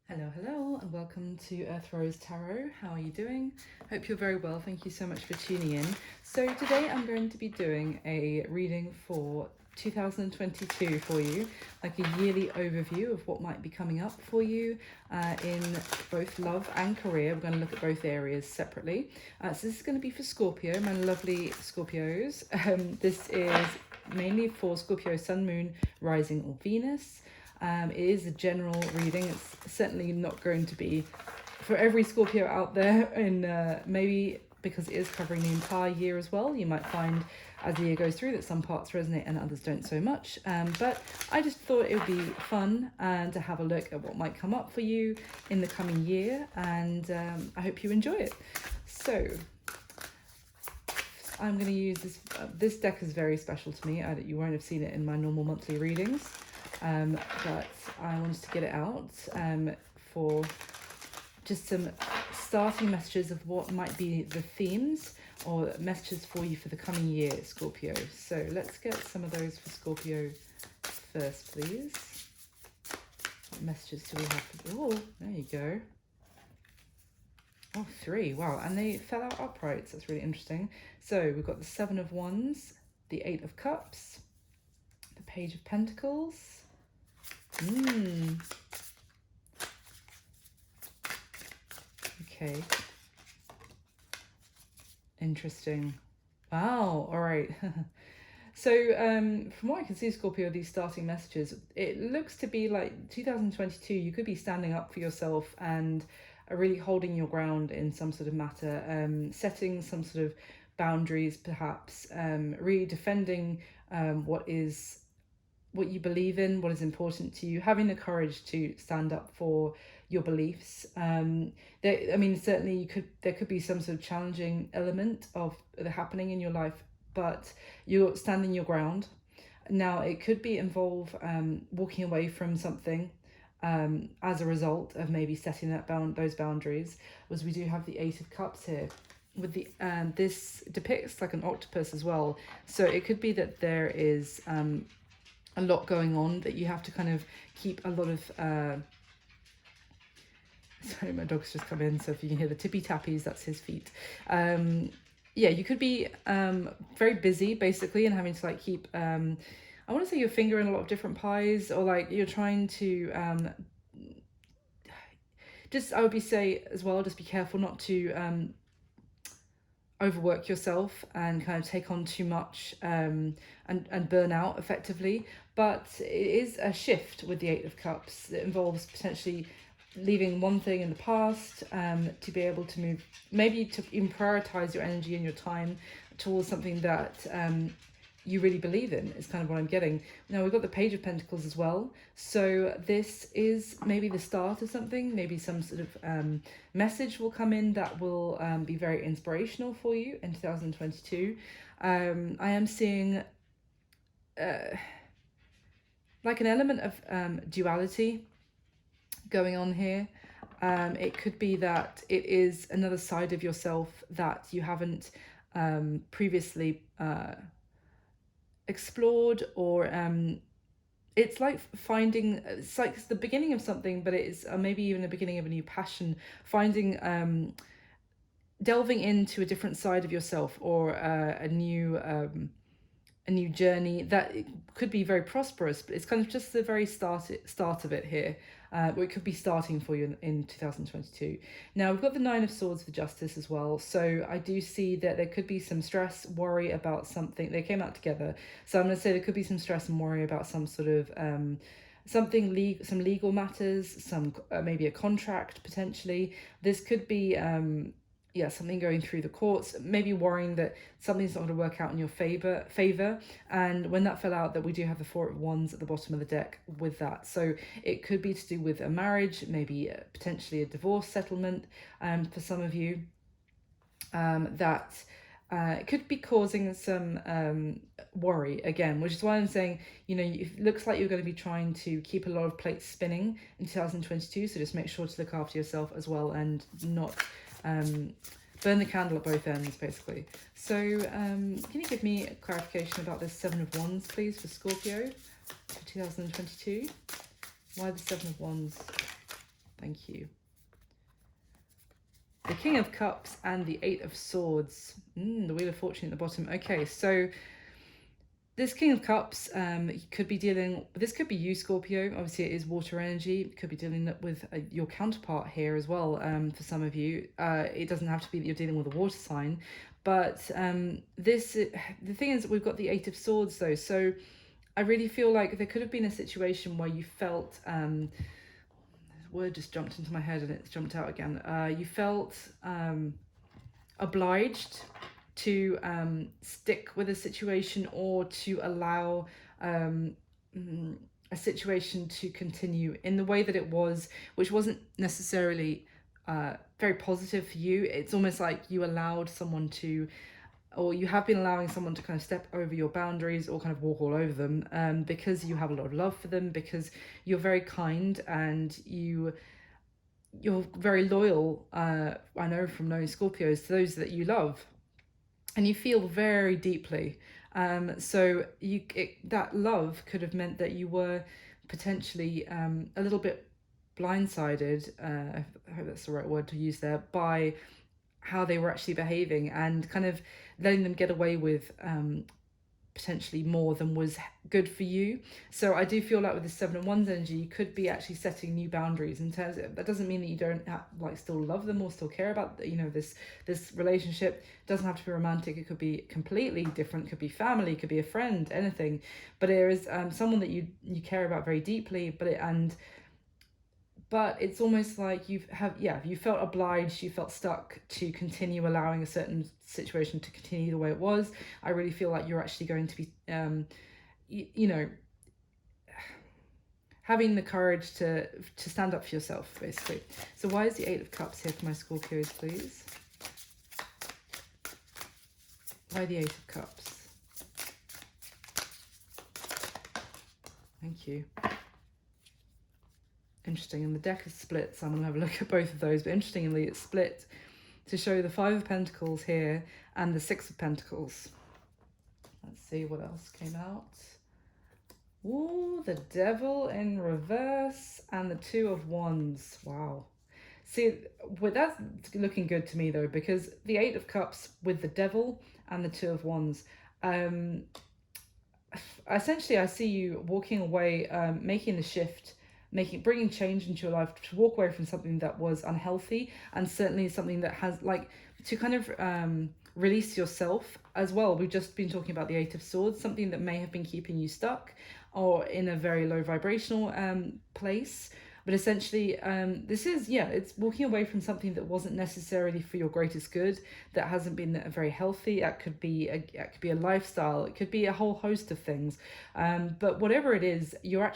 Hello, and welcome to Earth Rose Tarot. How are you doing? Hope you're very well. Thank you so much for tuning in. So today I'm going to be doing a reading for 2022 for you, like a yearly overview of what might be coming up for you in both love and career. We're going to look at both areas separately. So this is going to be for Scorpio, my lovely Scorpios. This is mainly for Scorpio, Sun, Moon, Rising or Venus. It is a general reading. It's certainly not going to be for every Scorpio out there, and maybe because it is covering the entire year as well, you might find as the year goes through that some parts resonate and others don't so much. But I just thought it would be fun to have a look at what might come up for you in the coming year, and I hope you enjoy it. So I'm going to use this. This deck is very special to me. You won't have seen it in my normal monthly readings. But I wanted to get it out for just some starting messages of what might be the themes or messages for you for the coming year, Scorpio. So let's get some of those for Scorpio first, please. What messages do we have for... Oh, there you go. Oh, 3. Wow, and they fell out upright, so that's really interesting. So we've got the 7 of Wands, the 8 of Cups, the Page of Pentacles. Okay. Interesting. Wow. All right. So from what I can see, Scorpio, these starting messages, it looks to be like 2022, you could be standing up for yourself and really holding your ground in some sort of matter, setting some sort of boundaries, perhaps, really defending what you believe in, what is important to you, having the courage to stand up for your beliefs. Certainly there could be some sort of challenging element of the happening in your life, but you're standing your ground. Now, it could be involve walking away from something as a result of maybe setting those boundaries, as we do have the 8 of Cups here. With the this depicts like an octopus as well, so it could be that there is a lot going on that you have to kind of keep a lot of sorry, my dog's just come in, so if you can hear the tippy tappies, that's his feet. Yeah, you could be very busy basically and having to like keep I want to say your finger in a lot of different pies, or like you're trying to I would say as well, just be careful not to overwork yourself and kind of take on too much and burn out effectively. But it is a shift with the 8 of Cups that involves potentially leaving one thing in the past to be able to move, maybe to even prioritize your energy and your time towards something that you really believe in, is kind of what I'm getting. Now, we've got the Page of Pentacles as well. So this is maybe the start of something, maybe some sort of message will come in that will be very inspirational for you in 2022. I am seeing like an element of duality going on here. It could be that it is another side of yourself that you haven't previously explored, or it's like finding, it's like the beginning of something, but it is maybe even the beginning of a new passion, finding delving into a different side of yourself, or a new journey that it could be very prosperous, but it's kind of just the very start of it here. It could be starting for you in 2022. Now, we've got the 9 of Swords for Justice as well. So I do see that there could be some stress, worry about something. They came out together. So I'm going to say there could be some stress and worry about some sort of some legal matters, maybe a contract potentially. This could be something going through the courts, maybe worrying that something's not going to work out in your favor. And when that fell out, that we do have the 4 of Wands at the bottom of the deck with that. So it could be to do with a marriage, maybe potentially a divorce settlement for some of you. That it could be causing some worry again, which is why I'm saying, it looks like you're going to be trying to keep a lot of plates spinning in 2022. So just make sure to look after yourself as well and not burn the candle at both ends, basically. So can you give me a clarification about this 7 of Wands, please, for Scorpio for 2022? Why the 7 of Wands? Thank you. The King of Cups and the Eight of Swords. The Wheel of Fortune at the bottom. Okay, so this King of Cups could be dealing, this could be you, Scorpio. Obviously, it is water energy. It could be dealing with your counterpart here as well. For some of you, it doesn't have to be that you're dealing with a water sign, but the thing is, we've got the Eight of Swords though. So I really feel like there could have been a situation where you felt word just jumped into my head and it's jumped out again. You felt obliged to stick with a situation, or to allow a situation to continue in the way that it was, which wasn't necessarily very positive for you. It's almost like you allowed someone to, or you have been allowing someone to kind of step over your boundaries or kind of walk all over them, because you have a lot of love for them, because you're very kind and you're very loyal, I know from knowing Scorpios, to those that you love, and you feel very deeply. So that love could have meant that you were potentially a little bit blindsided, I hope that's the right word to use there, by how they were actually behaving, and kind of letting them get away with potentially more than was good for you. So I do feel like with the Seven of Wands energy, you could be actually setting new boundaries in terms of, that doesn't mean that you don't still love them or still care about this relationship. It doesn't have to be romantic. It could be completely different. It could be family, it could be a friend, anything. But there is someone that you care about very deeply, but it's almost like you felt obliged, you felt stuck to continue allowing a certain situation to continue the way it was. I really feel like you're actually going to be, having the courage to stand up for yourself, basically. So why is the Eight of Cups here for my Scorpios, please? Why the Eight of Cups? Thank you. Interesting, and the deck is split, so I'm going to have a look at both of those, but interestingly it's split to show the Five of Pentacles here and the Six of Pentacles. Let's see what else came out. Ooh, the Devil in reverse and the Two of Wands. Wow. See, well, that's looking good to me though, because the Eight of Cups with the Devil and the Two of Wands, essentially I see you walking away, making the shift, bringing change into your life, to walk away from something that was unhealthy, and certainly something that has, like, to kind of release yourself as well. We've just been talking about the Eight of Swords, something that may have been keeping you stuck or in a very low vibrational place. But essentially, this is, it's walking away from something that wasn't necessarily for your greatest good, that hasn't been very healthy. That could be a lifestyle. It could be a whole host of things. But whatever it is, you're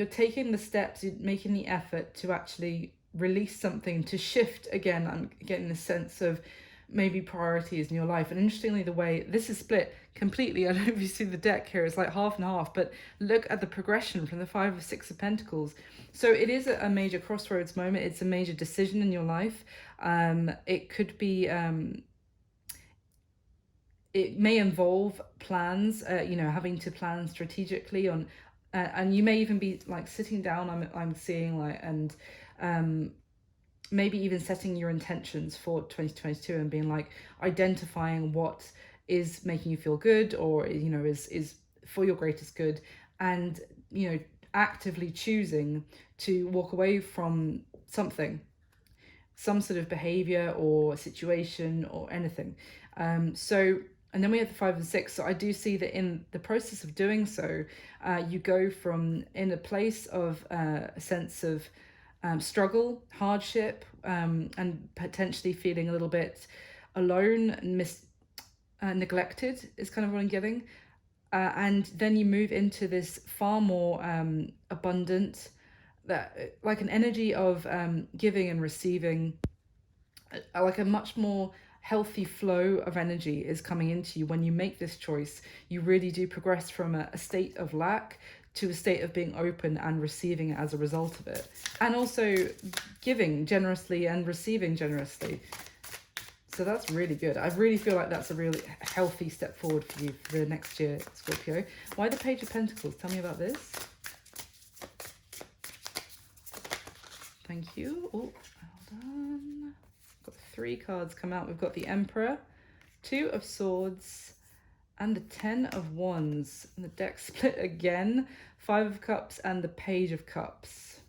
taking the steps, you're making the effort to actually release something, to shift again, and getting a sense of maybe priorities in your life. And interestingly, the way this is split completely, I don't know if you see the deck here, it's like half and half, but look at the progression from the Five of Six of Pentacles. So it is a major crossroads moment. It's a major decision in your life. It could be it may involve plans, having to plan strategically on, and you may even be like sitting down, I'm seeing, like, and maybe even setting your intentions for 2022 and being like identifying what is making you feel good, or is for your greatest good, and actively choosing to walk away from something, some sort of behavior or situation or anything. And then we have the Five and Six. So I do see that in the process of doing so, you go from in a place of a sense of struggle, hardship, and potentially feeling a little bit alone and neglected is kind of what I'm getting. And then you move into this far more abundant, like an energy of giving and receiving, like a much more healthy flow of energy is coming into you when you make this choice. You really do progress from a state of lack to a state of being open and receiving it as a result of it, and also giving generously and receiving generously. So that's really good. I really feel like that's a really healthy step forward for you for the next year, Scorpio. Why the Page of Pentacles? Tell me about this. Thank you. Oh, hold on. Got 3 cards come out. We've got the Emperor, 2 of Swords, and the 10 of Wands. And the deck split again. 5 of Cups and the Page of Cups.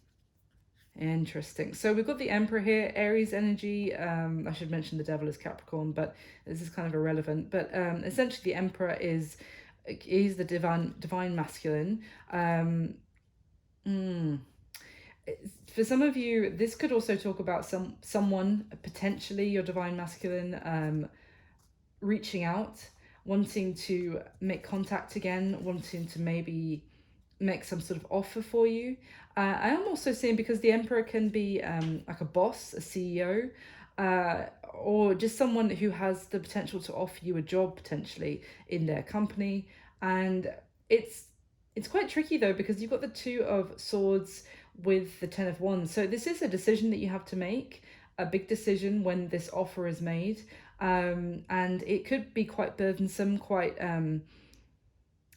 Interesting. So we've got the Emperor here, Aries energy. I should mention the Devil is Capricorn, but this is kind of irrelevant. But essentially the Emperor is the divine masculine. For some of you, this could also talk about someone, potentially your divine masculine, reaching out, wanting to make contact again, wanting to maybe make some sort of offer for you. I am also seeing, because the Emperor can be like a boss, a CEO, or just someone who has the potential to offer you a job potentially in their company. And it's quite tricky though, because you've got the 2 of Swords with the 10 of Wands. So this is a decision that you have to make, a big decision when this offer is made. And it could be quite burdensome, quite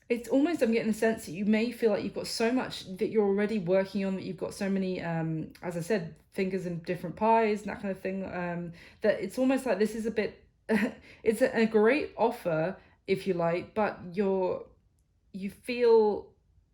it's almost, I'm getting the sense that you may feel like you've got so much that you're already working on, that you've got so many, as I said, fingers in different pies and that kind of thing, that it's almost like this is a bit, it's a great offer, if you like, but you feel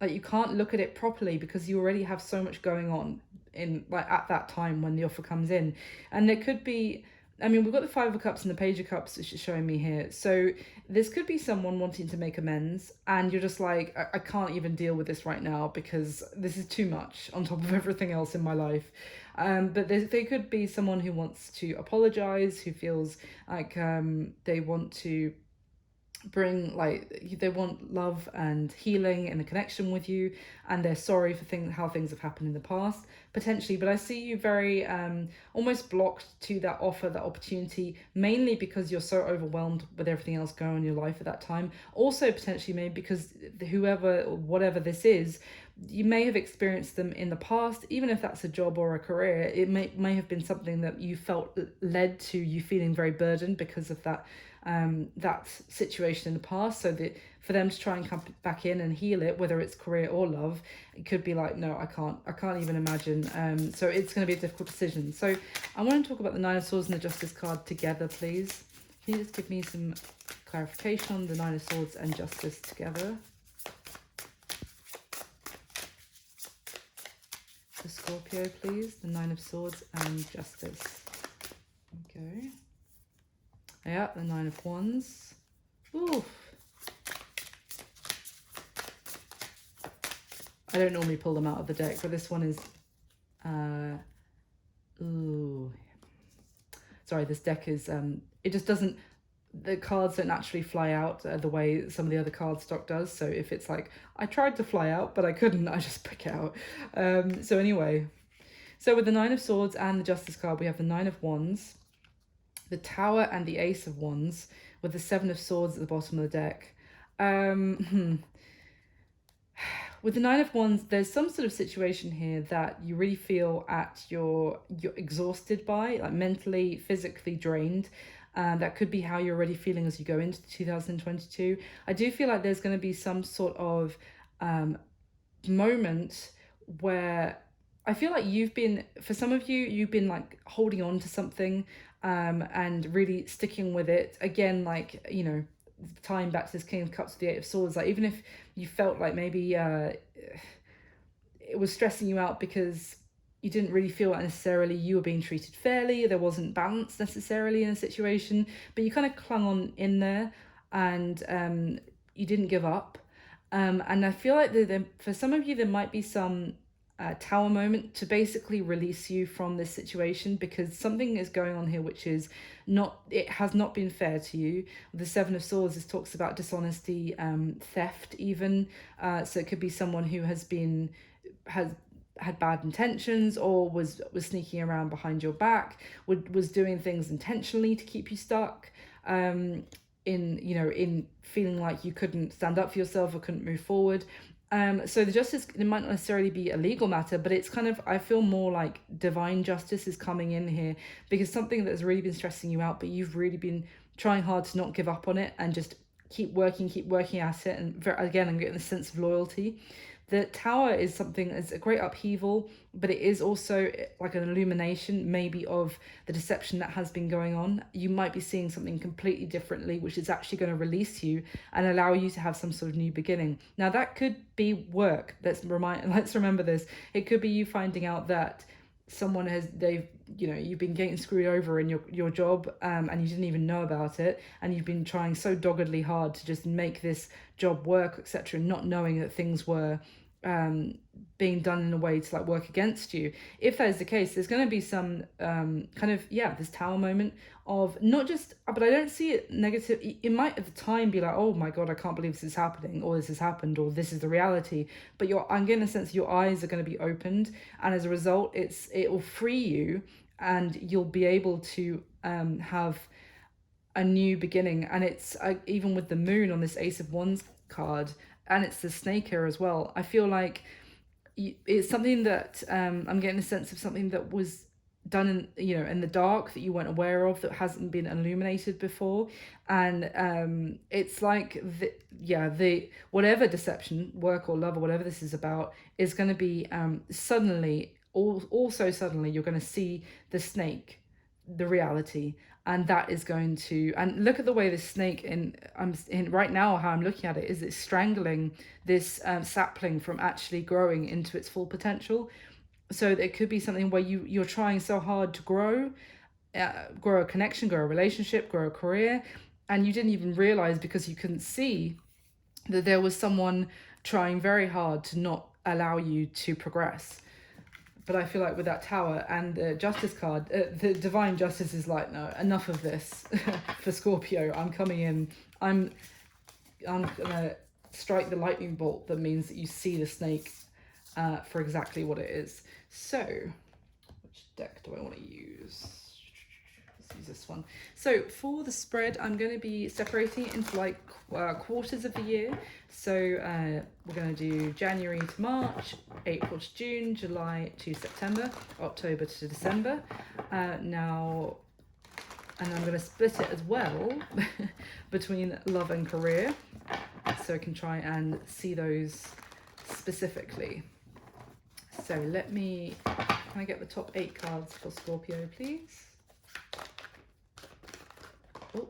like you can't look at it properly because you already have so much going on in, like, at that time when the offer comes in. And there could be, I mean, we've got the 5 of Cups and the Page of Cups, which is showing me here. So this could be someone wanting to make amends, and you're just like, I can't even deal with this right now because this is too much on top of everything else in my life. But there could be someone who wants to apologize, who feels like they want to bring, like, they want love and healing and a connection with you, and they're sorry for how things have happened in the past potentially. But I see you very almost blocked to that offer, that opportunity, mainly because you're so overwhelmed with everything else going on in your life at that time. Also potentially maybe because whatever this is, you may have experienced them in the past. Even if that's a job or a career, it may have been something that you felt led to you feeling very burdened because of that situation in the past. So that for them to try and come back in and heal it, whether it's career or love, it could be like, no, I can't even imagine. So it's going to be a difficult decision. So I want to talk about the 9 of Swords and the Justice card together, please. Can you just give me some clarification on the 9 of Swords and Justice together? For Scorpio, please, the 9 of Swords and Justice. Okay. Yeah, the 9 of Wands. Oof. I don't normally pull them out of the deck, but this one is... ooh. Sorry, this deck is... it just doesn't... The cards don't naturally fly out the way some of the other card stock does. So if it's like, I tried to fly out, but I couldn't, I just pick it out. So anyway. So with the 9 of Swords and the Justice card, we have the 9 of Wands, the Tower and the Ace of Wands, with the 7 of Swords at the bottom of the deck. With the 9 of Wands, there's some sort of situation here that you really feel you're exhausted by, like mentally, physically drained. That could be how you're already feeling as you go into 2022. I do feel like there's going to be some sort of moment where I feel like for some of you, you've been like holding on to something and really sticking with it. Again, like, you know, tying back to this King of Cups to the 8 of Swords, like even if you felt like maybe it was stressing you out because you didn't really feel like necessarily you were being treated fairly, there wasn't balance necessarily in a situation, but you kind of clung on in there and you didn't give up. And I feel like for some of you, there might be some tower moment to basically release you from this situation, because something is going on here which is it has not been fair to you. The 7 of Swords, this talks about dishonesty, theft even. So it could be someone who has had bad intentions, or was sneaking around behind your back, was doing things intentionally to keep you stuck, in feeling like you couldn't stand up for yourself or couldn't move forward. So the justice, it might not necessarily be a legal matter, but it's kind of, I feel more like divine justice is coming in here, because something that's really been stressing you out, but you've really been trying hard to not give up on it and just keep working at it. And again, I'm getting a sense of loyalty. The Tower is something, it's a great upheaval, but it is also like an illumination maybe of the deception that has been going on. You might be seeing something completely differently, which is actually going to release you and allow you to have some sort of new beginning. Now that could be work. Let's remember this. It could be you finding out that someone has, they've, you've been getting screwed over in your job, and you didn't even know about it, and you've been trying so doggedly hard to just make this job work, etc., not knowing that things were being done in a way to like work against you. If that is the case, there's going to be some kind of, this Tower moment of not just, but I don't see it negative. It might at the time be like, oh my god, I can't believe this is happening, or this has happened, or this is the reality, but I'm getting a sense your eyes are going to be opened, and as a result it will free you, and you'll be able to have a new beginning. And it's even with the moon on this Ace of Wands card, and it's the snake here as well, I feel like it's something that I'm getting a sense of something that was done in the dark that you weren't aware of, that hasn't been illuminated before. And it's like the whatever deception, work or love or whatever this is about, is going to be suddenly, also suddenly you're going to see the snake, the reality. And that is going to, and look at the way this snake I'm in right now, how I'm looking at it, is it's strangling this sapling from actually growing into its full potential. So it could be something where you're trying so hard to grow a connection, grow a relationship, grow a career, and you didn't even realize, because you couldn't see, that there was someone trying very hard to not allow you to progress. But I feel like with that Tower and the Justice card, the Divine Justice is like, no, enough of this. For Scorpio, I'm coming in. I'm gonna strike the lightning bolt that means that you see the snake for exactly what it is. So, which deck do I want to use? Let's use this one. So for the spread, I'm going to be separating it into like quarters of the year. So we're going to do January to March, April to June, July to September, October to December. And I'm going to split it as well between love and career, so I can try and see those specifically. So can I get the top 8 cards for Scorpio, please? Oh,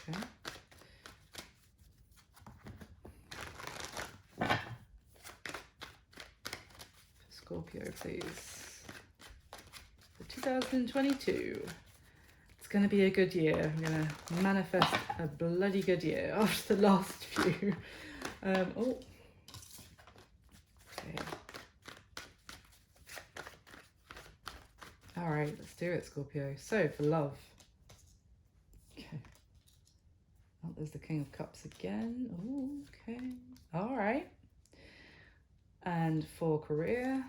okay. For Scorpio, please. For 2022. It's going to be a good year. I'm going to manifest a bloody good year after the last few. Okay. All right, let's do it, Scorpio. So for love. Okay. Oh, there's the King of Cups again. Oh, okay. All right. And for career,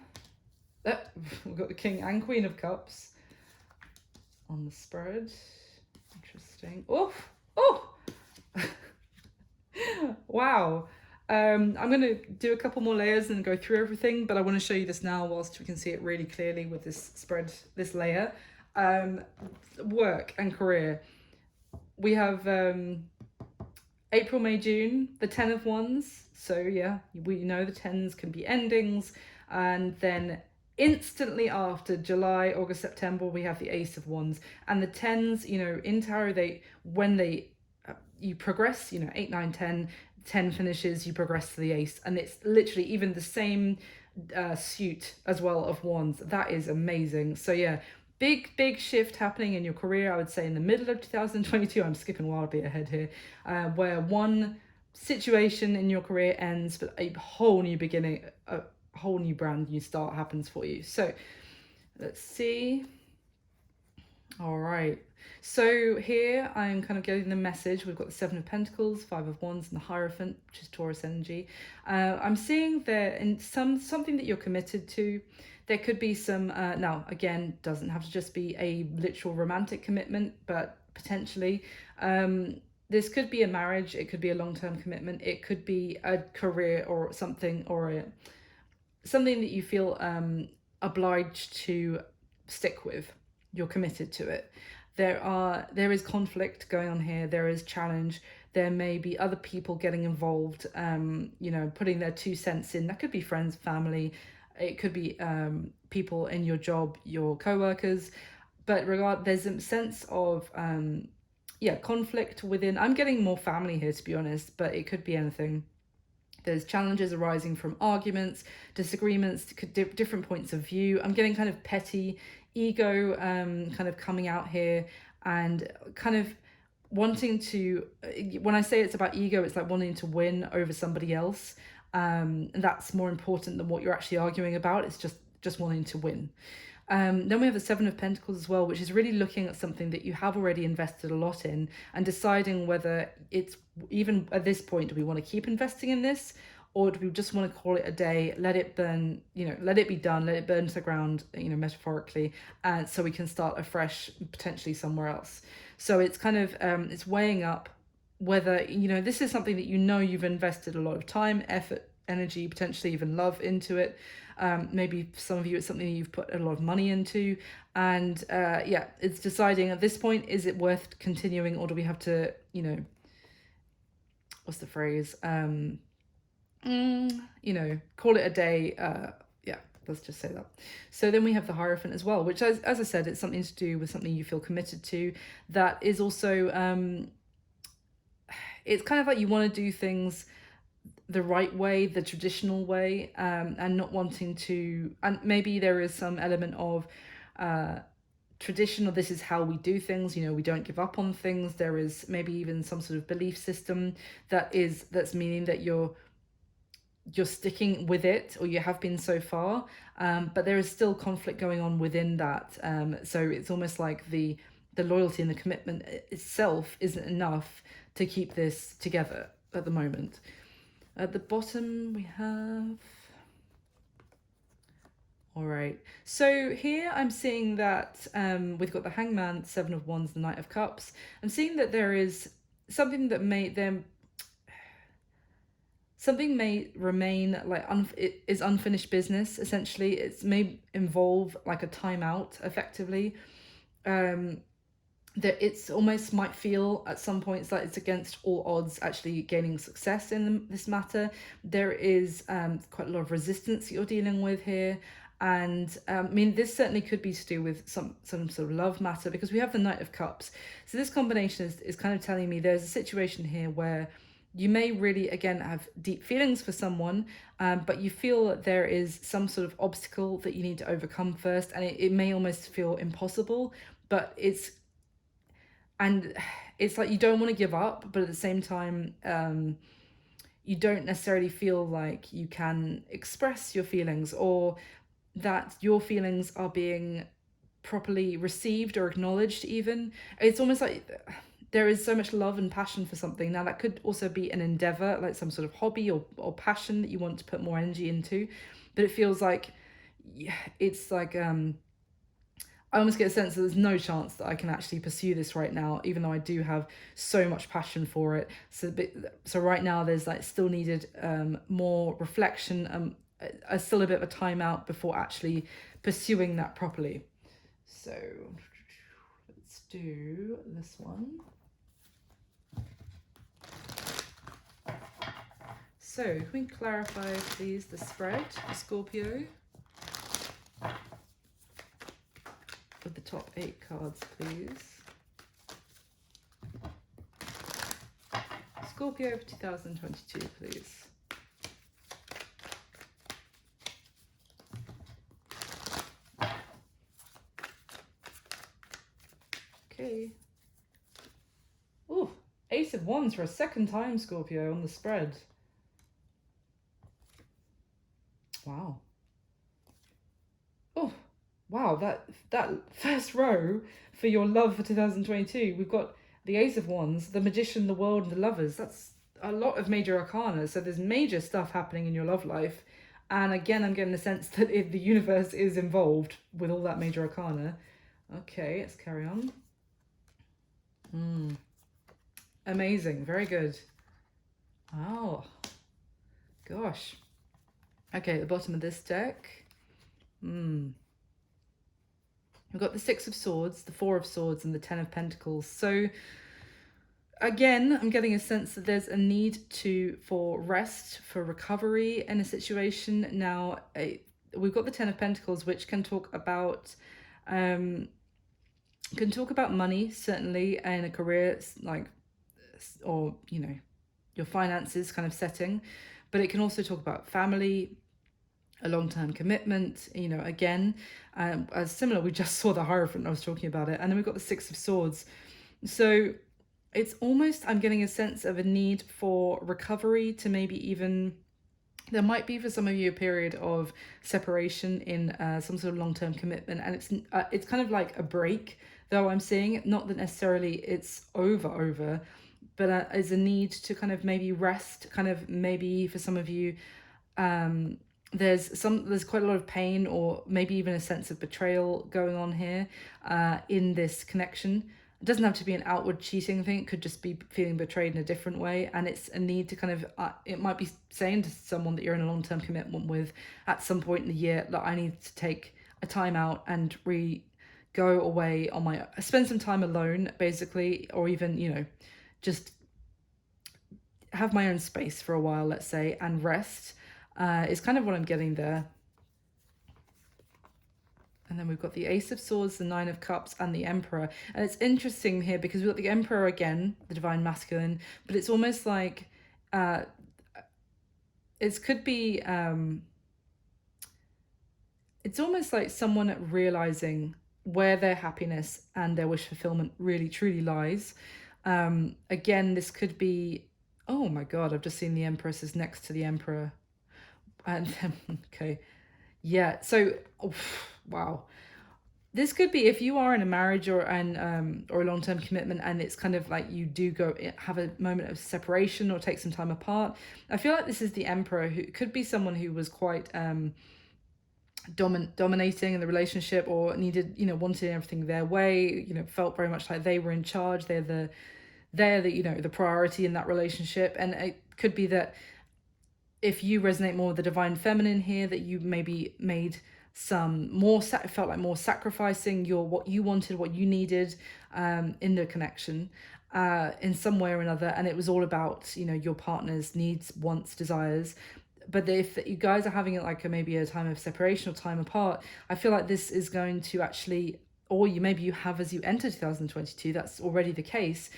we've got the King and Queen of Cups on the spread. Interesting. Oh. Wow. I'm going to do a couple more layers and go through everything, but I want to show you this now whilst we can see it really clearly with this spread, this layer. Work and career. We have April, May, June, the 10 of Wands. So yeah, we know the 10s can be endings. And then instantly after July, August, September, we have the Ace of Wands. And the 10s, in tarot, you progress, 8, 9, 10, 10 finishes, you progress to the Ace, and it's literally even the same suit as well of Wands. That is amazing. So yeah, big shift happening in your career, I would say in the middle of 2022. I'm skipping wildly ahead here, where one situation in your career ends, but a whole new beginning, a whole new brand new start happens for you. So let's see. All right, so here I'm kind of getting the message. We've got the 7 of Pentacles, 5 of Wands, and the Hierophant, which is Taurus energy. I'm seeing there in something that you're committed to. There could be some, now again, doesn't have to just be a literal romantic commitment, but potentially this could be a marriage, it could be a long-term commitment, it could be a career or something, or something that you feel obliged to stick with. You're committed to it. There is conflict going on here. There is challenge. There may be other people getting involved, you know, putting their 2 cents in. That could be friends, family. It could be people in your job, your co-workers. But there's a sense of yeah, conflict within. I'm getting more family here, to be honest, but it could be anything. There's challenges arising from arguments, disagreements, different points of view. I'm getting kind of petty ego kind of coming out here, and kind of wanting to, when I say it's about ego, it's like wanting to win over somebody else. And that's more important than what you're actually arguing about. It's just wanting to win. Then we have the Seven of Pentacles as well, which is really looking at something that you have already invested a lot in and deciding whether it's, even at this point, do we want to keep investing in this, or do we just want to call it a day, let it burn, you know, let it be done, let it burn to the ground, you know, metaphorically, and so we can start afresh, potentially somewhere else. So it's kind of, it's weighing up whether, you know, this is something that you know you've invested a lot of time, effort, energy, potentially even love into it. Maybe for some of you it's something that you've put a lot of money into, and yeah, it's deciding at this point, is it worth continuing, or do we have to, you know, what's the phrase, you know, call it a day. Yeah, let's just say that. So then we have the Hierophant as well, which, as I said, it's something to do with something you feel committed to. That is also it's kind of like you want to do things the right way, the traditional way, and not wanting to, and maybe there is some element of traditional, this is how we do things, you know, we don't give up on things. There is maybe even some sort of belief system that's meaning that you're sticking with it, or you have been so far, but there is still conflict going on within that. So it's almost like the loyalty and the commitment itself isn't enough to keep this together at the moment. At the bottom we have, all right, so here I'm seeing that we've got the Hangman, Seven of Wands, the Knight of Cups. I'm seeing that there is something that something may remain like it is unfinished business. Essentially, it may involve like a timeout, effectively. That it's almost might feel at some points like it's against all odds actually gaining success in this matter. There is quite a lot of resistance that you're dealing with here. And I mean, this certainly could be to do with some sort of love matter, because we have the Knight of Cups. So this combination is kind of telling me there's a situation here where you may really, again, have deep feelings for someone, but you feel that there is some sort of obstacle that you need to overcome first. And it may almost feel impossible, but it's like you don't want to give up, but at the same time, you don't necessarily feel like you can express your feelings, or that your feelings are being properly received or acknowledged even. It's almost like there is so much love and passion for something. Now, that could also be an endeavor, like some sort of hobby or passion that you want to put more energy into. But it feels like, yeah, it's like, I almost get a sense that there's no chance that I can actually pursue this right now, even though I do have so much passion for it. So right now there's like still needed more reflection, still a bit of a timeout before actually pursuing that properly. So let's do this one. So can we clarify, please, the spread for Scorpio? With the top 8 cards, please. Scorpio for 2022, please. Okay. Ooh, Ace of Wands for a second time, Scorpio, on the spread. Wow. Oh, wow, that first row for your love for 2022, we've got the Ace of Wands, the Magician, the World, and the Lovers. That's a lot of major arcana. So there's major stuff happening in your love life. And again, I'm getting the sense that the universe is involved with all that major arcana. Okay, let's carry on. Amazing, very good. Oh, gosh. Okay, at the bottom of this deck, we've got the Six of Swords, the Four of Swords, and the Ten of Pentacles. So again, I'm getting a sense that there's a need for rest, for recovery in a situation. Now, we've got the Ten of Pentacles, which um, can talk about money, certainly, and a career, like, or, you know, your finances kind of setting, but it can also talk about family, a long-term commitment, you know, again, as similar, we just saw the Hierophant, I was talking about it, and then we've got the Six of Swords. So it's almost, I'm getting a sense of a need for recovery, to maybe even, there might be for some of you a period of separation in some sort of long-term commitment, and it's kind of like a break, though I'm seeing, not that necessarily it's over, but as a need to kind of maybe rest, kind of maybe for some of you, there's quite a lot of pain, or maybe even a sense of betrayal going on here in this connection. It doesn't have to be an outward cheating thing. It could just be feeling betrayed in a different way. And it's a need to kind of, it might be saying to someone that you're in a long-term commitment with at some point in the year, that I need to take a time out and go away on spend some time alone, basically, or even, you know, just have my own space for a while, let's say, and rest, is kind of what I'm getting there. And then we've got the Ace of Swords, the Nine of Cups, and the Emperor. And it's interesting here because we've got the Emperor again, the Divine Masculine, but it's almost like it could be, it's almost like someone realizing where their happiness and their wish fulfillment really truly lies. Again, this could be, oh my God, I've just seen the Empress is next to the Emperor. And then, okay. Yeah, so, wow. This could be if you are in a marriage or a long-term commitment, and it's kind of like you do have a moment of separation or take some time apart. I feel like this is the Emperor, who could be someone who was quite dominating in the relationship, or needed, you know, wanted everything their way, you know, felt very much like they were in charge. They're the you know, the priority in that relationship. And it could be that if you resonate more with the Divine Feminine here, that you maybe made some more, felt like more sacrificing what you wanted, what you needed in the connection in some way or another. And it was all about, you know, your partner's needs, wants, desires. But if you guys are having it like maybe a time of separation or time apart, I feel like this is going to actually, or maybe you have as you enter 2022, that's already the case,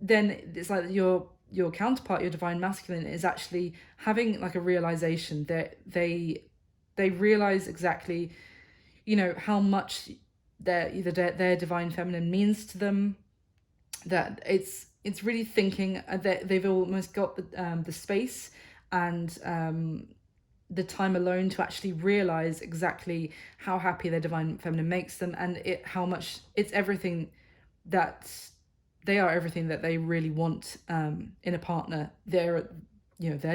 then it's like your counterpart, your Divine Masculine, is actually having like a realization that they realize exactly, you know, how much their Divine Feminine means to them, that it's really thinking that they've almost got the space and the time alone to actually realize exactly how happy their Divine Feminine makes them, and how much it's everything that they are, everything that they really want in a partner. Their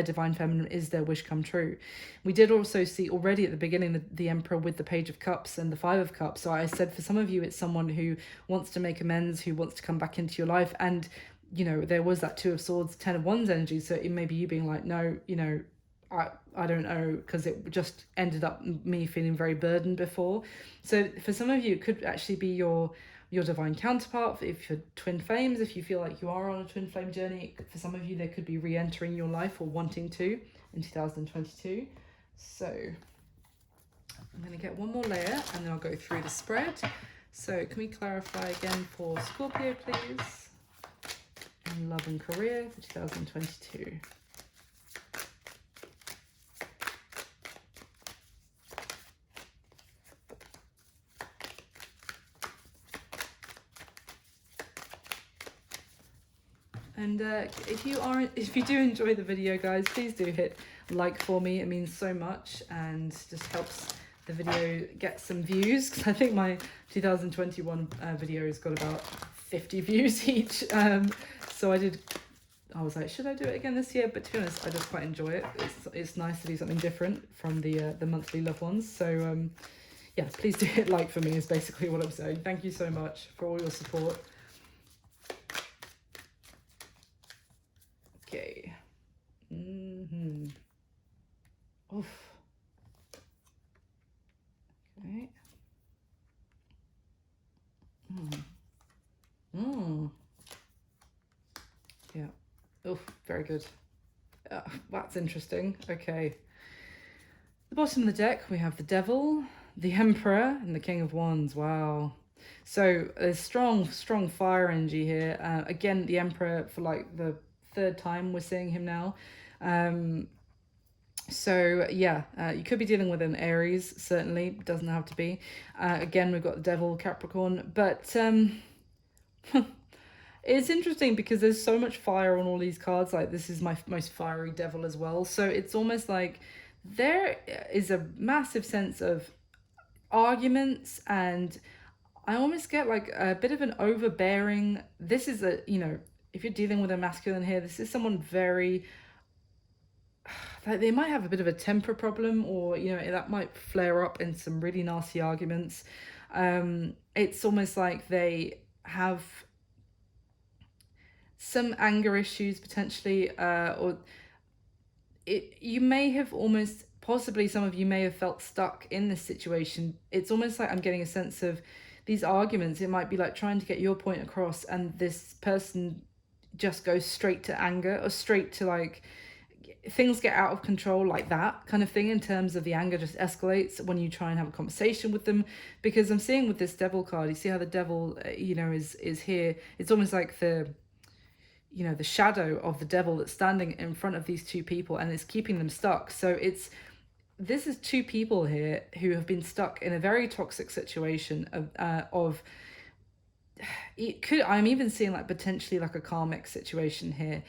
Divine Feminine is their wish come true. We did also see already at the beginning the Emperor with the Page of Cups and the Five of Cups. So I said for some of you, it's someone who wants to make amends, who wants to come back into your life. And, you know, there was that Two of Swords, Ten of Wands energy. So it may be you being like, no, you know, I don't know, because it just ended up me feeling very burdened before. So for some of you, it could actually be your divine counterpart. If you're twin flames, if you feel like you are on a twin flame journey, for some of you, they could be re-entering your life or wanting to in 2022. So I'm going to get one more layer and then I'll go through the spread. So can we clarify again for Scorpio, please? And love and career for 2022. And if you do enjoy the video, guys, please do hit like for me. It means so much and just helps the video get some views, because I think my 2021 videos got about 50 views each. So I was like, should I do it again this year? But to be honest, I just quite enjoy it. It's nice to do something different from the monthly loved ones. So yeah, please do hit like for me is basically what I'm saying. Thank you so much for all your support. Okay. Oof. Okay. very good. That's interesting. Okay. The bottom of the deck, we have the Devil, the Emperor, and the King of Wands. Wow. So there's strong fire energy here. Again, the Emperor for like the third time we're seeing him now. So yeah, you could be dealing with an Aries, certainly. Doesn't have to be. Again, we've got the Devil, Capricorn. But it's interesting because there's so much fire on all these cards. Like, this is my most fiery Devil as well. So it's almost like there is a massive sense of arguments, and I almost get like a bit of an overbearing. This is a, if you're dealing with a masculine here, this is someone very, like, they might have a bit of a temper problem, or that might flare up in some really nasty arguments. It's almost like they have some anger issues potentially, or you may have almost, possibly some of you may have felt stuck in this situation. It's almost like I'm getting a sense of these arguments. It might be like trying to get your point across, and this person just goes straight to anger, or straight to like things get out of control, like that kind of thing, in terms of the anger just escalates when you try and have a conversation with them. Because I'm seeing with this Devil card, you see how the Devil is here. It's almost like the shadow of the Devil that's standing in front of these two people, and it's keeping them stuck. So this is two people here who have been stuck in a very toxic situation of it could, I'm even seeing like potentially like a karmic situation here.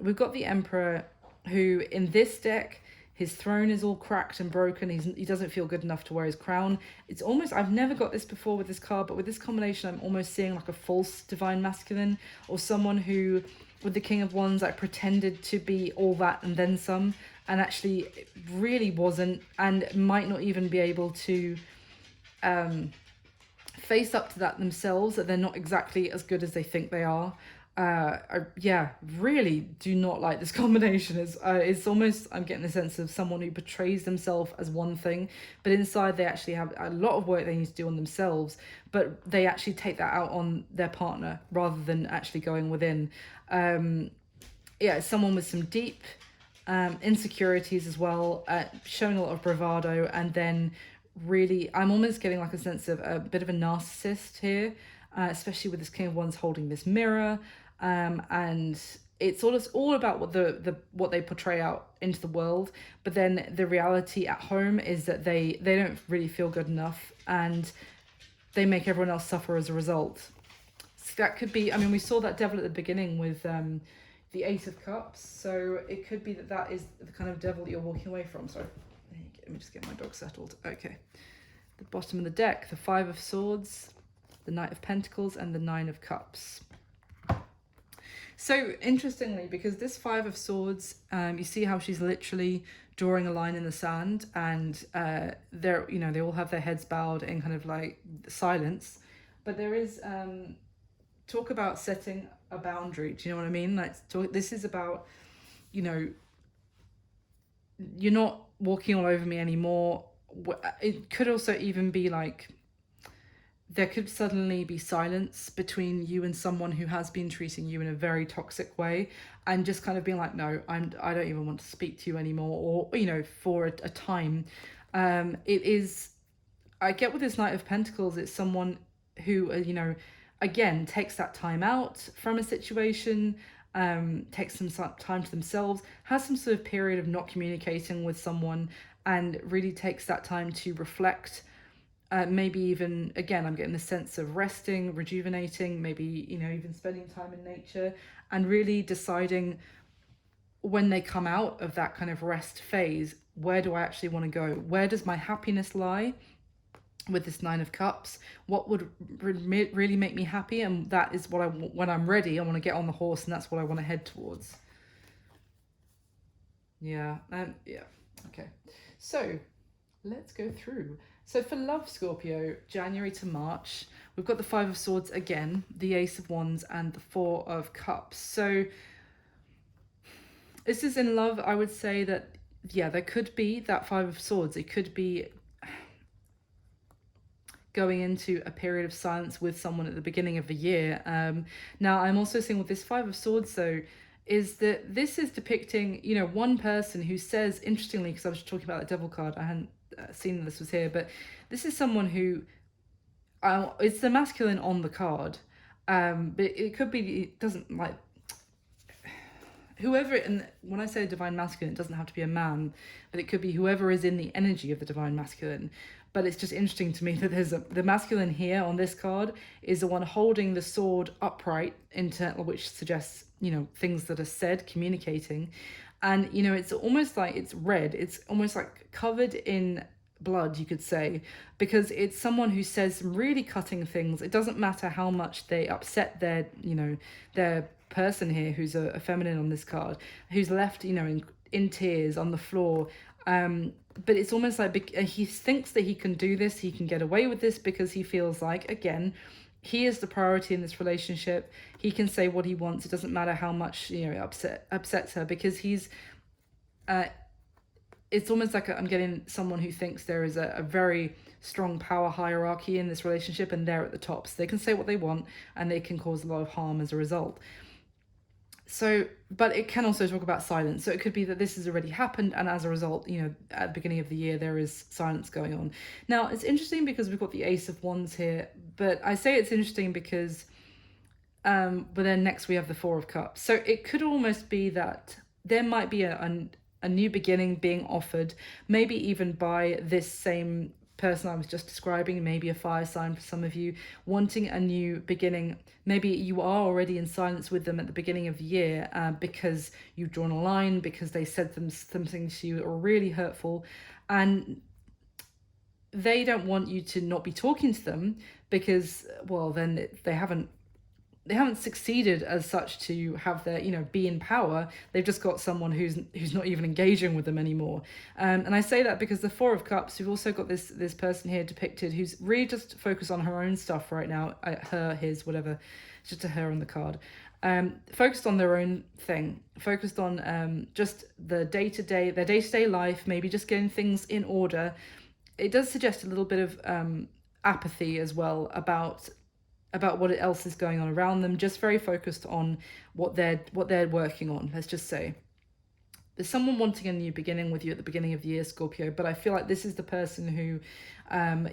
We've got the Emperor, who in this deck, his throne is all cracked and broken. He doesn't feel good enough to wear his crown. It's almost, I've never got this before with this card, but with this combination, I'm almost seeing like a false divine masculine, or someone who, with the King of Wands, like pretended to be all that and then some, and actually really wasn't, and might not even be able to face up to that themselves, that they're not exactly as good as they think they are. Really do not like this combination. It's almost, I'm getting the sense of someone who portrays themselves as one thing, but inside they actually have a lot of work they need to do on themselves, but they actually take that out on their partner rather than actually going within. It's someone with some deep insecurities as well, showing a lot of bravado, and then really, I'm almost getting like a sense of a bit of a narcissist here, especially with this King of Wands holding this mirror. And it's all about what they portray out into the world, but then the reality at home is that they don't really feel good enough, and they make everyone else suffer as a result. So that could be, I mean, we saw that Devil at the beginning with the Ace of Cups, so it could be that is the kind of devil that you're walking away from. Sorry, let me just get my dog settled. Okay, the bottom of the deck, the Five of Swords, the Knight of Pentacles, and the Nine of Cups. So interestingly, because this Five of Swords, you see how she's literally drawing a line in the sand, and they all have their heads bowed in kind of like silence, but there is talk about setting a boundary. Do you know what I mean? This is about, you're not walking all over me anymore. It could also even be like, there could suddenly be silence between you and someone who has been treating you in a very toxic way, and just kind of being like, no, I don't even want to speak to you anymore, or for a time. It is, I get with this Knight of Pentacles, it's someone who again takes that time out from a situation, takes some time to themselves, has some sort of period of not communicating with someone, and really takes that time to reflect. Maybe even, again, I'm getting the sense of resting, rejuvenating, maybe, even spending time in nature, and really deciding when they come out of that kind of rest phase, where do I actually want to go? Where does my happiness lie with this Nine of Cups? What would really make me happy? And that is what when I'm ready, I want to get on the horse, and that's what I want to head towards. Yeah. Okay. So let's go through. So for love, Scorpio, January to March, we've got the Five of Swords again, the Ace of Wands, and the Four of Cups. So this is in love. I would say that, there could be that Five of Swords. It could be going into a period of silence with someone at the beginning of the year. Now, I'm also seeing with this Five of Swords, though, is that this is depicting, you know, one person who says, interestingly, because I was talking about the devil card, I hadn't seen that this was here, but this is someone who, it's the masculine on the card, but it could be, it doesn't like, whoever, and when I say divine masculine, it doesn't have to be a man, but it could be whoever is in the energy of the divine masculine. But it's just interesting to me that the masculine here on this card is the one holding the sword upright, which suggests, you know, things that are said, communicating. And, you know, it's almost like it's red. It's almost like covered in blood, you could say, because it's someone who says some really cutting things. It doesn't matter how much they upset their, you know, their person here, who's a feminine on this card, who's left, you know, in tears on the floor. But it's almost like he thinks that he can do this, he can get away with this, because he feels like, again, he is the priority in this relationship. He can say what he wants. It doesn't matter how much, you know, it upsets her, because he's it's almost like I'm getting someone who thinks there is a very strong power hierarchy in this relationship, and they're at the top, so they can say what they want and they can cause a lot of harm as a result. So, but it can also talk about silence. So it could be that this has already happened, and as a result, you know, at the beginning of the year, there is silence going on. Now, it's interesting because we've got the Ace of Wands here, but I say it's interesting because, but then next we have the Four of Cups. So it could almost be that there might be a new beginning being offered, maybe even by this same person I was just describing, maybe a fire sign for some of you, wanting a new beginning. Maybe you are already in silence with them at the beginning of the year because you've drawn a line, because they said something to you that are really hurtful, and they don't want you to not be talking to them because, well, then they haven't succeeded as such to have their, you know, be in power. They've just got someone who's not even engaging with them anymore. And I say that because the Four of Cups, we've also got this person here depicted who's really just focused on her own stuff right now. His, whatever. It's just a her on the card. Focused on their own thing, focused on just their day-to-day life, maybe just getting things in order. It does suggest a little bit of apathy as well about what else is going on around them, just very focused on what they're working on, let's just say. There's someone wanting a new beginning with you at the beginning of the year, Scorpio, but I feel like this is the person who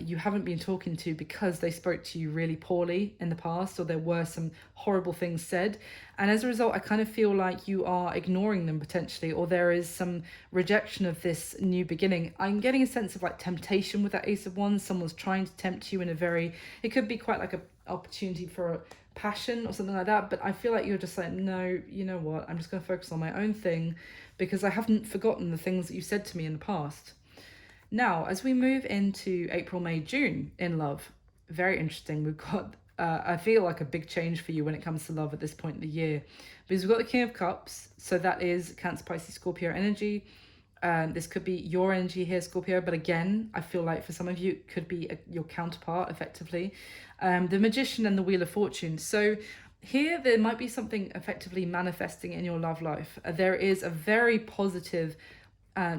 you haven't been talking to because they spoke to you really poorly in the past, or there were some horrible things said. And as a result, I kind of feel like you are ignoring them potentially, or there is some rejection of this new beginning. I'm getting a sense of like temptation with that Ace of Wands. Someone's trying to tempt you in a very, it could be quite like a opportunity for a passion or something like that, but I feel like you're just like, no, you know what, I'm just going to focus on my own thing because I haven't forgotten the things that you said to me in the past. Now, as we move into April, May, June in love, very interesting. We've got I feel like a big change for you when it comes to love at this point in the year, because we've got the King of Cups, so that is Cancer, Pisces, Scorpio energy. This could be your energy here, Scorpio, but again, I feel like for some of you, it could be your counterpart, effectively. The Magician and the Wheel of Fortune. So here, there might be something effectively manifesting in your love life. There is a very positive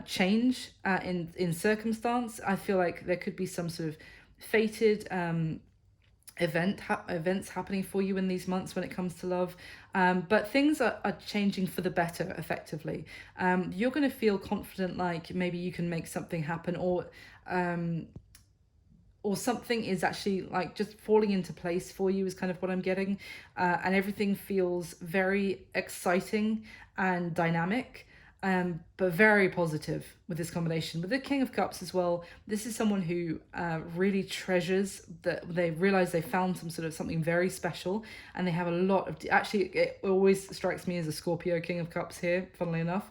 change in circumstance. I feel like there could be some sort of fated events happening for you in these months when it comes to love, but things are changing for the better, effectively. You're going to feel confident, like maybe you can make something happen, or something is actually like just falling into place for you, is kind of what I'm getting, and everything feels very exciting and dynamic, but very positive with this combination. With the King of Cups as well, this is someone who really treasures that they realize they found something very special, and they have a lot of, actually it always strikes me as a Scorpio King of Cups here, funnily enough,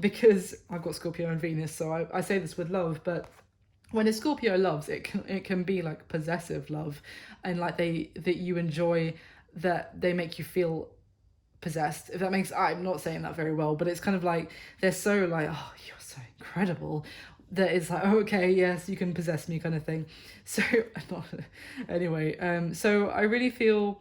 because I've got Scorpio and Venus, so I say this with love, but when a Scorpio loves, it can be like possessive love, and like that you enjoy, that they make you feel possessed, if that makes, I'm not saying that very well, but it's kind of like they're so like, oh, you're so incredible, that it's like, oh, okay, yes, you can possess me, kind of thing. So anyway, so I really feel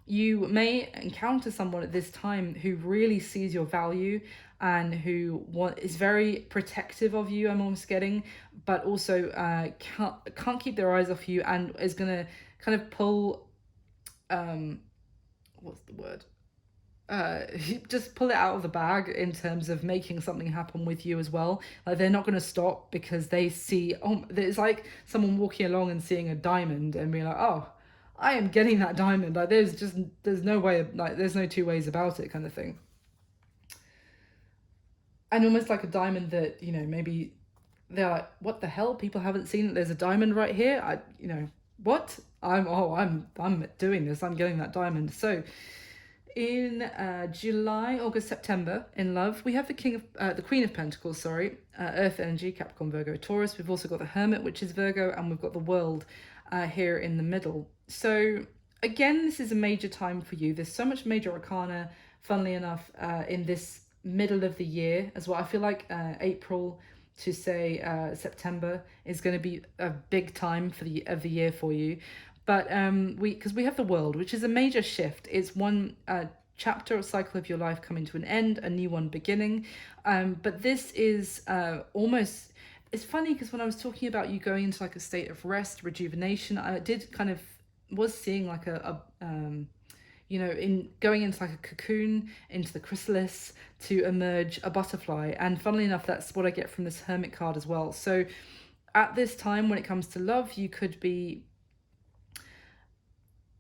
you may encounter someone at this time who really sees your value and who is very protective of you, I'm almost getting, but also can't keep their eyes off you, and is gonna kind of pull what's the word, just pull it out of the bag in terms of making something happen with you as well. Like they're not going to stop because they see, oh, it's like someone walking along and seeing a diamond and being like, oh, I am getting that diamond. Like there's no way, like there's no two ways about it, kind of thing. And almost like a diamond that, you know, maybe they're like, what the hell, people haven't seen that there's a diamond right here. What, I'm doing this, I'm getting that diamond. So in July, August, September, in love, we have the Queen of Pentacles, sorry, Earth energy, Capricorn, Virgo, Taurus. We've also got the Hermit, which is Virgo, and we've got the World here in the middle. So again, this is a major time for you. There's so much major arcana, funnily enough, in this middle of the year as well. I feel like April to say September is going to be a big time for the year for you. But because we have the World, which is a major shift. It's one chapter or cycle of your life coming to an end, a new one beginning. But this is almost, it's funny because when I was talking about you going into like a state of rest, rejuvenation, I did kind of was seeing like you know, in going into like a cocoon, into the chrysalis to emerge a butterfly. And funnily enough, that's what I get from this Hermit card as well. So at this time, when it comes to love, you could be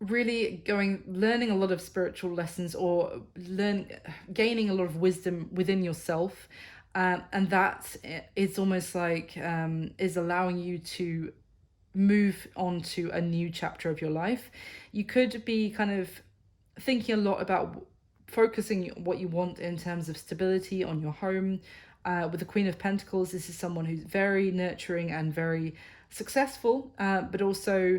really learning a lot of spiritual lessons or gaining a lot of wisdom within yourself. And that is almost like is allowing you to move on to a new chapter of your life. You could be kind of thinking a lot about focusing what you want in terms of stability on your home. With the Queen of Pentacles, this is someone who's very nurturing and very successful, but also,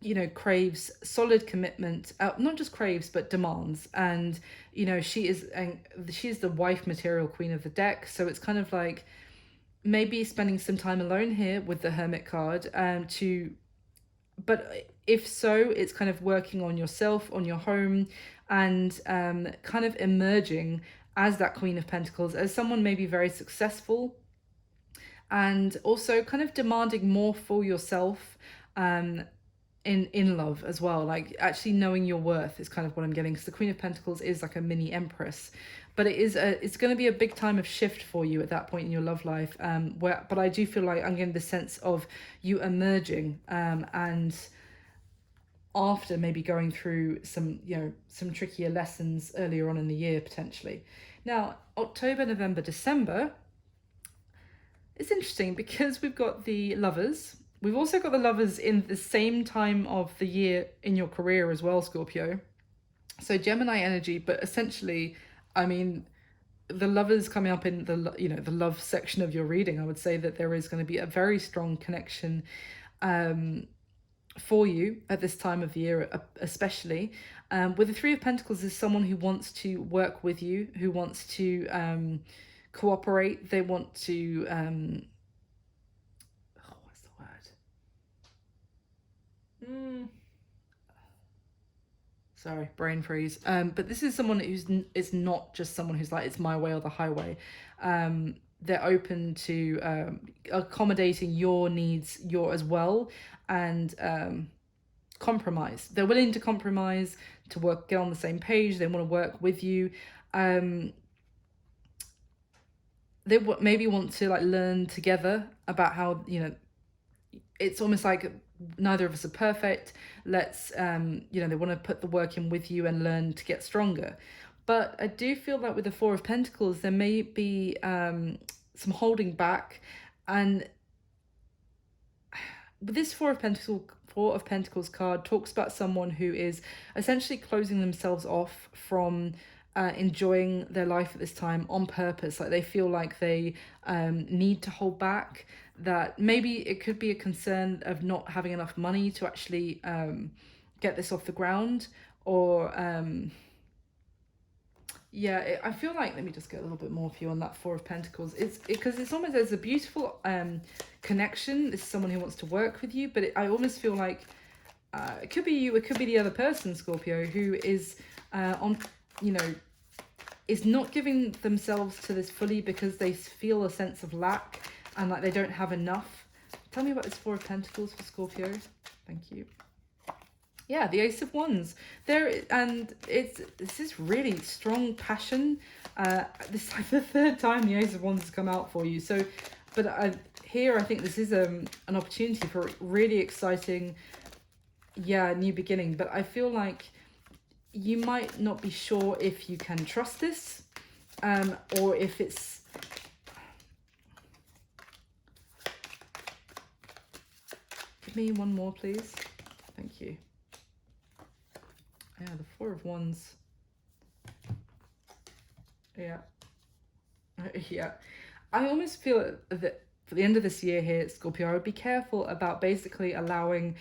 you know, craves solid commitment, not just craves, but demands. And, you know, she's the wife material queen of the deck. So it's kind of like maybe spending some time alone here with the Hermit card but if so, it's kind of working on yourself, on your home, and kind of emerging as that Queen of Pentacles, as someone maybe very successful, and also kind of demanding more for yourself in love as well. Like actually knowing your worth is kind of what I'm getting, because the Queen of Pentacles is like a mini empress. But it's going to be a big time of shift for you at that point in your love life. But I do feel like I'm getting the sense of you emerging, and after maybe going through some trickier lessons earlier on in the year potentially. Now, October, November, December, it's interesting because we've got the Lovers. We've also got the Lovers in the same time of the year in your career as well, Scorpio. So Gemini energy, but essentially, I mean, the Lovers coming up in the love section of your reading, I would say that there is going to be a very strong connection for you at this time of the year, especially. With the Three of Pentacles is someone who wants to work with you, who wants to cooperate. They want to what's the word? Sorry, brain freeze. But this is someone it's not just someone who's like, it's my way or the highway. They're open to accommodating your needs, as well, and compromise. They're willing to compromise, to get on the same page. They want to work with you. They maybe want to like learn together about how, you know, it's almost like neither of us are perfect. Let's they want to put the work in with you and learn to get stronger. But I do feel that with the Four of Pentacles, there may be some holding back. And this Four of Pentacles card talks about someone who is essentially closing themselves off from enjoying their life at this time on purpose. Like they feel like they need to hold back, that maybe it could be a concern of not having enough money to actually get this off the ground, or I feel like, let me just get a little bit more for you on that Four of Pentacles. It's almost, there's a beautiful connection. This is someone who wants to work with you, but I almost feel like it could be you, it could be the other person, Scorpio, who is is not giving themselves to this fully because they feel a sense of lack and like they don't have enough. Tell me about this Four of Pentacles for Scorpio. Thank you. Yeah, the Ace of Wands there, and this is really strong passion. This is like the third time the Ace of Wands has come out for you. So, but here I think this is an opportunity for a really exciting, yeah, new beginning. But I feel like you might not be sure if you can trust this, or if it's. Give me one more, please. Thank you. Yeah, the Four of Wands. Yeah. Yeah. I almost feel that for the end of this year here, Scorpio, I would be careful about basically allowing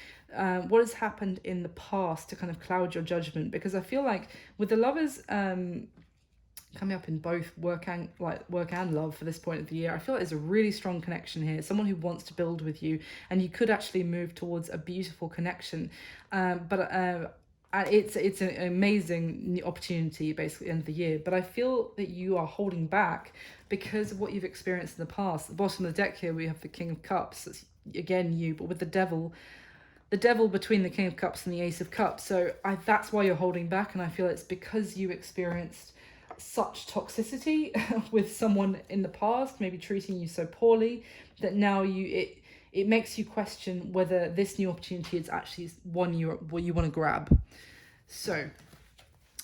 what has happened in the past to kind of cloud your judgment, because I feel like with the lovers coming up in both work and love for this point of the year, I feel like there's a really strong connection here, someone who wants to build with you, and you could actually move towards a beautiful connection. But it's an amazing opportunity basically end of the year, but I feel that you are holding back because of what you've experienced in the past. At the bottom of the deck here we have the King of Cups. That's again you, but with the devil between the King of Cups and the Ace of Cups. So that's why you're holding back, and I feel it's because you experienced such toxicity with someone in the past, maybe treating you so poorly, that now it makes you question whether this new opportunity is actually one you want to grab. So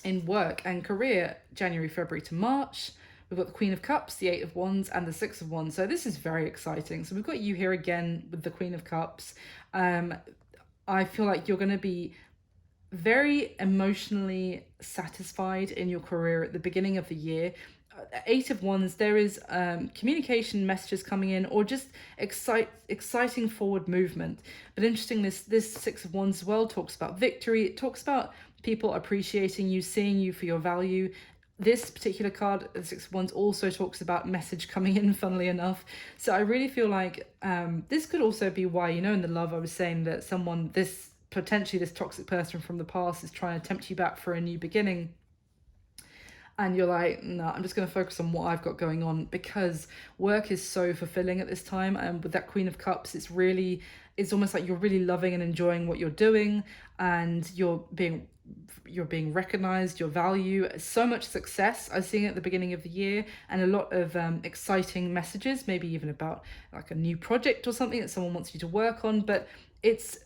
in work and career, January, February to March, we've got the Queen of Cups, the Eight of Wands, and the Six of Wands. So this is very exciting. So we've got you here again with the Queen of Cups. I feel like you're going to be very emotionally satisfied in your career at the beginning of the year. Eight of Wands, there is communication messages coming in, or just exciting forward movement. But interesting, this Six of Wands as well talks about victory. It talks about people appreciating you, seeing you for your value. This particular card, the Six of Wands, also talks about message coming in, funnily enough. So I really feel like this could also be why, in the love, I was saying that potentially this toxic person from the past is trying to tempt you back for a new beginning. And you're like, no, I'm just going to focus on what I've got going on, because work is so fulfilling at this time. And with that Queen of Cups, it's almost like you're really loving and enjoying what you're doing, and you're being recognized, your value, so much success I'm seeing at the beginning of the year, and a lot of exciting messages, maybe even about like a new project or something that someone wants you to work on. But it's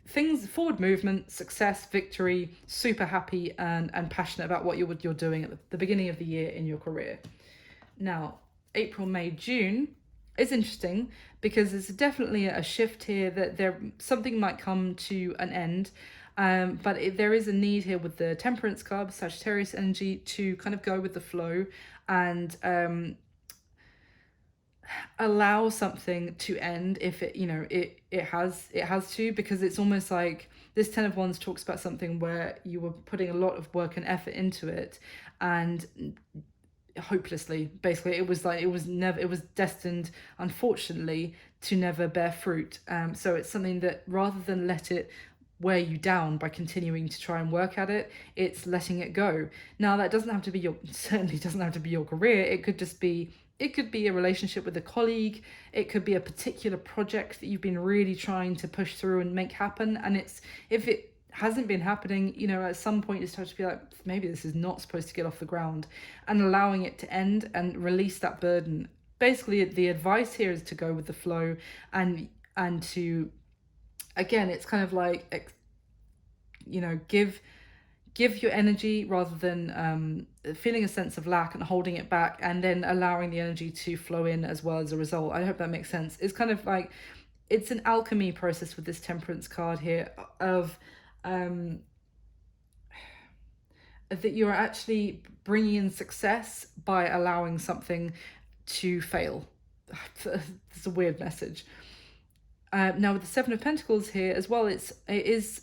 things, forward movement, success, victory, super happy and passionate about what you're doing at the beginning of the year in your career. Now, April, May, June is interesting because there's definitely a shift here, that something might come to an end. But there is a need here with the Temperance card, Sagittarius energy, to kind of go with the flow and allow something to end if it has to, because it's almost like this Ten of Wands talks about something where you were putting a lot of work and effort into it, and hopelessly, basically it was destined, unfortunately, to never bear fruit. So it's something that, rather than let it wear you down by continuing to try and work at it, it's letting it go. Now that certainly doesn't have to be your career. It could be a relationship with a colleague. It could be a particular project that you've been really trying to push through and make happen. And if it hasn't been happening, at some point you start to be like, maybe this is not supposed to get off the ground, and allowing it to end and release that burden. Basically, the advice here is to go with the flow, and to, again, it's kind of like, give your energy, rather than feeling a sense of lack and holding it back, and then allowing the energy to flow in as well as a result. I hope that makes sense. It's kind of like, it's an alchemy process with this Temperance card here, of that you're actually bringing in success by allowing something to fail. It's a weird message. Now with the Seven of Pentacles here as well, it is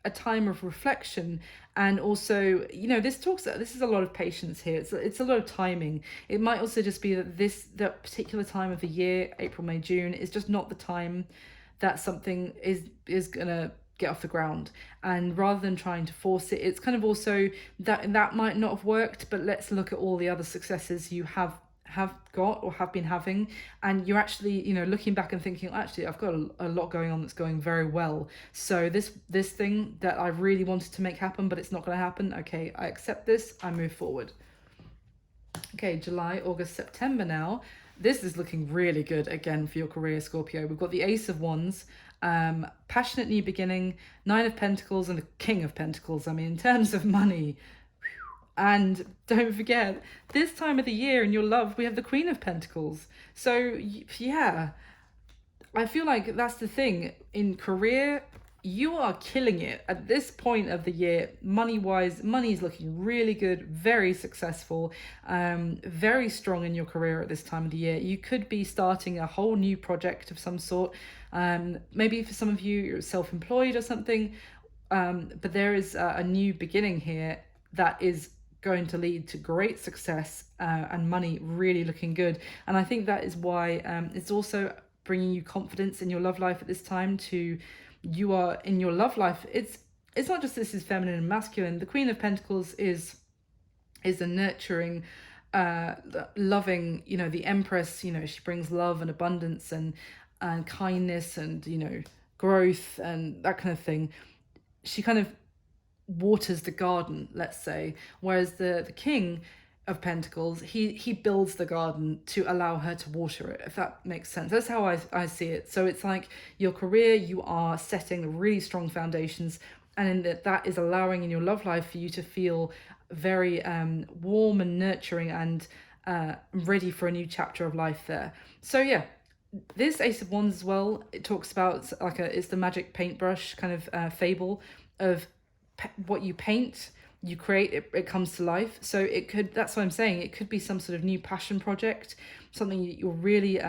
a time of reflection, and also, this is a lot of patience here. It's a lot of timing. It might also just be that particular time of the year, April, May, June, is just not the time that something is gonna get off the ground. And rather than trying to force it, it's kind of also that might not have worked, but let's look at all the other successes you have have got or have been having, and you're actually, you know, looking back and thinking, actually, I've got a lot going on that's going very well. So this thing that I really wanted to make happen, but it's not going to happen. Okay, I accept this. I move forward. Okay, July, August, September now. This is looking really good again for your career, Scorpio. We've got the Ace of Wands, passionate new beginning, Nine of Pentacles, and the King of Pentacles. I mean, in terms of money, and don't forget, this time of the year in your love, we have the Queen of Pentacles. So, yeah, I feel like that's the thing. In career, you are killing it at this point of the year. Money-wise, money's looking really good, very successful, very strong in your career at this time of the year. You could be starting a whole new project of some sort. Maybe for some of you, you're self-employed or something. But there is a new beginning here that is going to lead to great success, and money really looking good. And I think that is why it's also bringing you confidence in your love life at this time. You are in your love life, it's not just this is feminine and masculine. The Queen of Pentacles is a nurturing, loving, you know, the Empress, you know, she brings love and abundance and kindness and, you know, growth and that kind of thing. She kind of waters the garden, let's say, whereas the King of Pentacles, he builds the garden to allow her to water it, if that makes sense. That's how I see it. So it's like your career, you are setting really strong foundations, and in that is allowing in your love life for you to feel very warm and nurturing and ready for a new chapter of life there. So yeah, this Ace of Wands as well, it talks about like it's the magic paintbrush kind of fable of what you paint, you create, it comes to life. So it could, that's what I'm saying, it could be some sort of new passion project, something you're really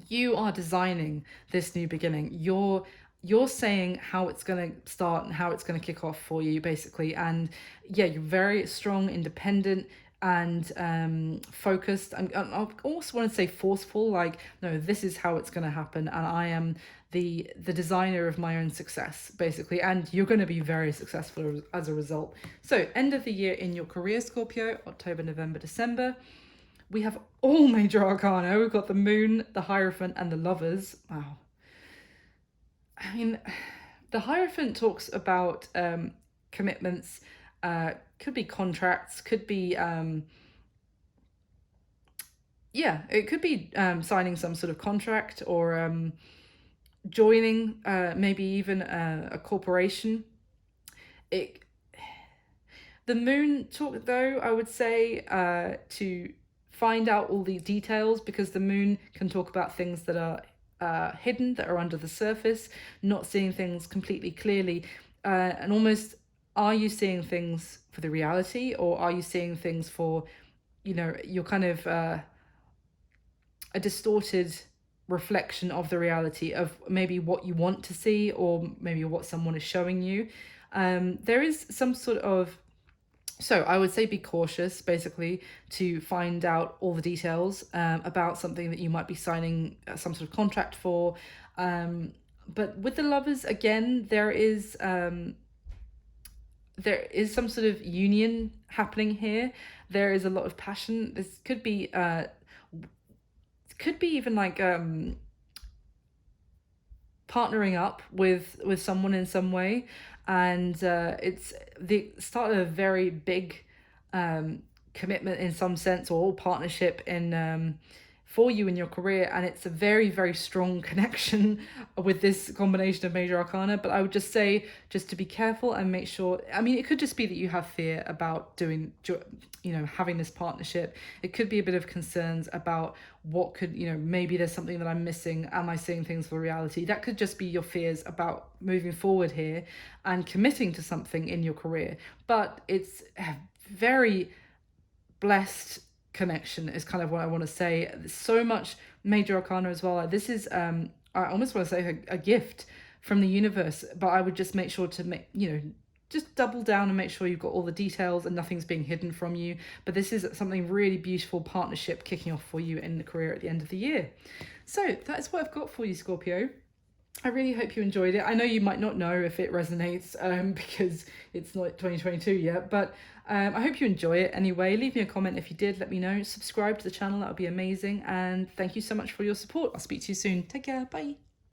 you are designing this new beginning. You're saying how it's going to start and how it's going to kick off for you, basically. And yeah, you're very strong, independent, and focused. And I also want to say forceful, like, no, this is how it's going to happen, and I am the designer of my own success, basically, and you're going to be very successful as a result. So end of the year in your career, Scorpio, October, November, December. We have all major arcana. We've got the Moon, the Hierophant, and the Lovers. Wow. I mean, the Hierophant talks about commitments, could be contracts, could be yeah, it could be signing some sort of contract, or joining maybe even a corporation. The Moon talk, though, I would say to find out all the details, because the Moon can talk about things that are hidden, that are under the surface, not seeing things completely clearly, and almost, are you seeing things for the reality, or are you seeing things for, you know, you're kind of a distorted reflection of the reality of maybe what you want to see, or maybe what someone is showing you. There is some sort of, so I would say be cautious, basically, to find out all the details about something that you might be signing some sort of contract for. But with the Lovers, again, there is some sort of union happening here. There is a lot of passion. This could be even like partnering up with someone in some way, and it's the start of a very big commitment in some sense, or partnership in for you in your career, and it's a very, very strong connection with this combination of major arcana. But I would just say, just to be careful and make sure, I mean, it could just be that you have fear about doing, you know, having this partnership. It could be a bit of concerns about what could, you know, maybe there's something that I'm missing, am I seeing things for reality? That could just be your fears about moving forward here and committing to something in your career. But it's a very blessed connection, is kind of what I want to say. There's so much major arcana as well. This is I almost want to say a gift from the universe, but I would just make sure to make, you know, just double down and make sure you've got all the details and nothing's being hidden from you. But this is something really beautiful, partnership kicking off for you in the career at the end of the year. So that is what I've got for you, Scorpio. I really hope you enjoyed it. I know you might not know if it resonates because it's not 2022 yet, but I hope you enjoy it anyway. Leave me a comment if you did, let me know. Subscribe to the channel, that would be amazing. And thank you so much for your support. I'll speak to you soon. Take care. Bye.